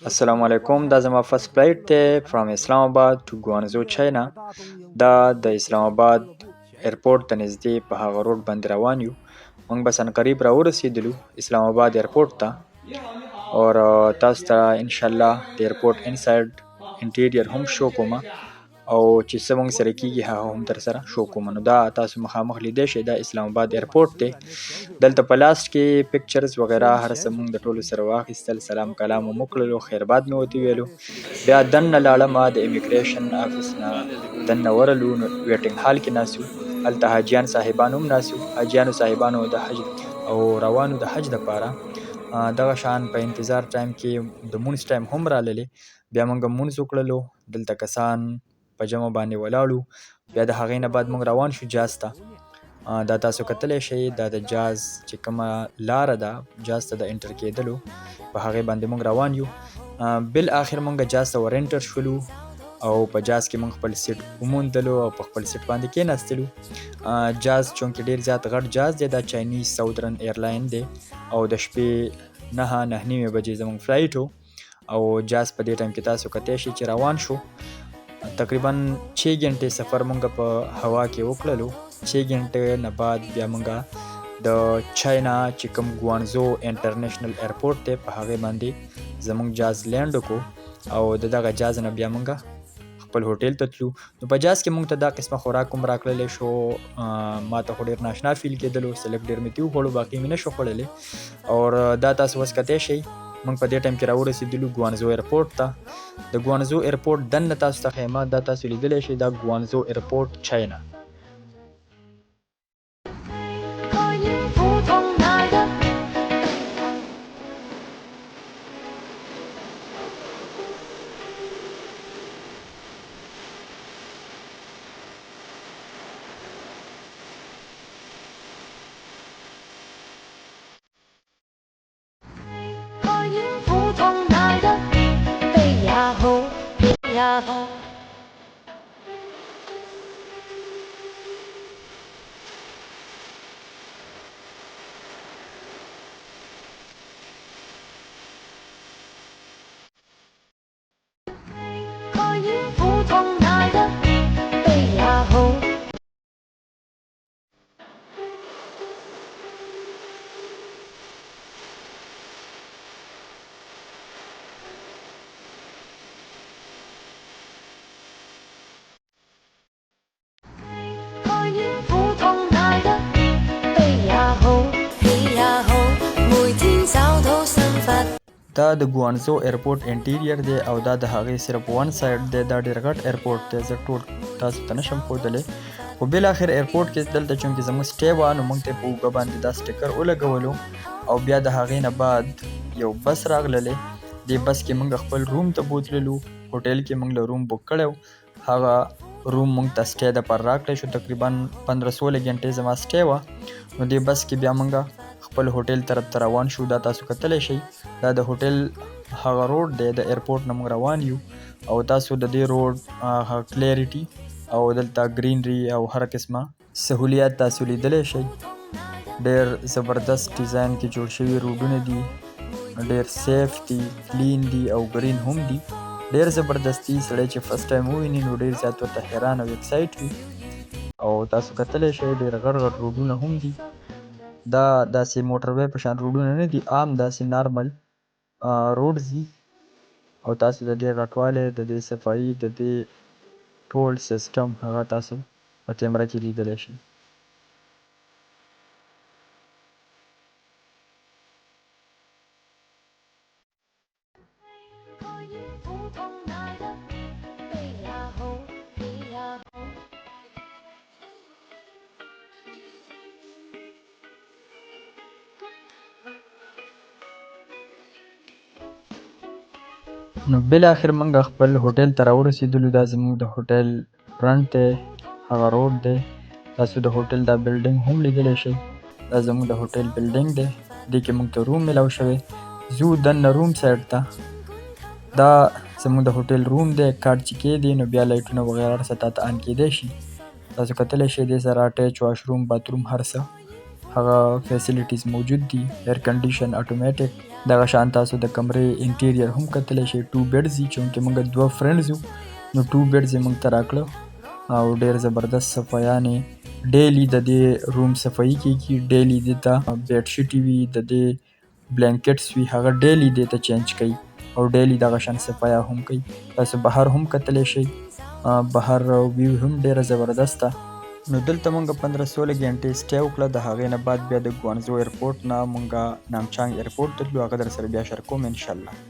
السلام علیکم دا زما فرست فلایټ دی فرام اسلام آباد ټو ګوانزو چاینا. دا د اسلام آباد ایرپورټ ته نږدې په هغه روډ باندې روان یو. موږ به عنقریب راورسېدلو اسلام آباد ایرپورټ ته اور تاسو ته انشاءالله د ایرپورټ انسایډ انټیریر هم شو کومه او چې څه موږ سره کېږي هغه هم در سره شو کومه. نو دا تاسو مخامخ لیدی شئ دا اسلام آباد ایرپورټ دی. دلته په لاست کې پکچرز وغیره هر څه موږ د ټولو سره واخیستل، سلام کلام مو وکړلو، خیرباد مې ورته وویلو. بیا دننه لاړم د امیګریشن آفس نه دننه ورغلو نو ویټینګ هال کې ناست یو. هلته حاجیان صاحبان هم ناست یو، حاجیانو صاحبانو د حج او روانو د حج دپاره دغه شان په انتظار ټایم کې د مونځ ټایم هم راللی. بیا موږ مونځ وکړلو، دلته کسان په جمع باندې ولاړو. بیا د هغې نه بعد موږ روان شو جاز ته. دا تاسو کتلی شئ دا د جاز چې کومه لاره ده جاز ته د انټر کېدلو په هغې باندې موږ روان یو. بالاخر موږ جاز ته ور انټر شولو او په جاز کې موږ خپل سیټ وموندلو او په خپل سیټ باندې کېناستلو. جاز چونکې ډېر زیات غټ جاز دی، دا چاینیز ساودرن ایرلاین دی او د شپې 9:30 بجې زموږ فلایټ و او جاز په دې ټایم کې تاسو کتی شئ چې روان شو. تقریبا 6 غنټې سفر مونږ په هوا کې وکړلو. 6 غنټې نه بعد بیا مونږ د چاینا چې کوم ګوانزو انټرنیشنل ایرپورټ دی په هغې باندې زموږ جاز لینډ وکړو او د دغه جاز نه بیا مونږ خپل هوټل ته تلو. نو په جاز کې مونږ ته دا قسمه خوراک هم راکړلی شو. ما ته خو ډېر ناشنا فیل کېدلو، سلک ډېر مې تي وخوړو، باقي مې نه شو خوړلی. اور دا تاسو اوس کتی شئ موږ په دې ټایم کې راورسېدلو ګوانزو ایرپورټ ته. د ګوانزو ایرپورټ دننه تاسو ته خیمه دا تاسو لیدلی شئ دا ګوانزو ایرپورټ چاینا. دا د ګوانزو ایرپورټ انټیریر دی او دا د هغې صرف ون سایډ دی. دا ډېر غټ ایرپورټ دی، زه ټول تاسو ته نشم ښودلی. خو بالاخر ایرپورټ کې دلته چونکې زموږ سټې وه نو موږ ته یې په اوږه باندې دا سټیکر ولګولو او بیا د هغې نه بعد یو بس راغللی. دې بس کې موږ خپل روم ته بوتللو. هوټل کې موږ له روم بک کړی و، هغه روم موږ ته سټې دپاره راکړی شو. تقریبا 15-16 غنټې زما سټې وه. نو دې بس کې بیا موږ خپل هوټل طرف ته روان شو. دا تاسو کتلی شئ دا د هوټل هغه روډ دی، د ایرپورټ نه موږ روان یو او تاسو د دې روډ هغه کلیریټي او دلته ګرینري او هر قسمه سهولیات تاسو لیدلی شئ. ډېر زبردست ډیزاین کې جوړ شوي روډونه دي، ډېر سیف دي، کلین دي او ګرین هم دي. ډېر زبردست دي، سړی چې فرست ټایم وویني نو ډېر زیات ورته حیران او اکسایټ وي. او تاسو کتلی شئ ډېر غټ غټ روډونه هم دي. دا داسې موټروی په شان روډونه نه دي، عام داسې نارمل روډز دي او تاسو د دې غټوالی، د دې صفایي، د دې ټول سیسټم هغه تاسو په کیمره کې لیدلی شئ. نو بالاخر موږ خپل هوټل ته راورسېدلو. دا زموږ د هوټل فرنټ دی، هغه روډ دی. تاسو د هوټل دا بلډینګ هم لیدلی شئ. دا زموږ د هوټل بلډینګ دی، دې کې موږ ته روم میلاو شوی. ځو دننه روم سایډ ته. دا زموږ د هوټل روم دی. کارډ چې کېږدي نو بیا لایټونه وغیره هر څه تا ته آن کېدی شي. تاسو کتلی شئ دې سره اټیچ واشروم، باتروم، هر څه هغه فیسیلیټیز موجود دي. ایر کنډیشن، اټومیټک دغه شان تاسو د کمرې انټیریر هم کتلی شئ. 2 بیډز دي چونکې موږ 2 فرینډز یو نو 2 بیډز یې موږ ته راکړه او ډېر زبردست صفایانې ډیلی د دې روم صفایي کیږي، ډیلی دې ته بیډ شیټې وي، د دې بلانکټس وي هغه ډیلی دې ته چینج کوي او ډیلی دغه شان صفایا هم کوي. تاسو بهر هم کتلی شئ، بهر ویو هم ډیره زبردست ده. نو دلته مونږ 15-16 ګنټې سټې وکړه. د هغې نه بعد بیا د ګوانزو ایرپورټ نه مونږ نامچانګ ایرپورټ ته تللو، هغه در سره بیا شیر کوم انشاءالله.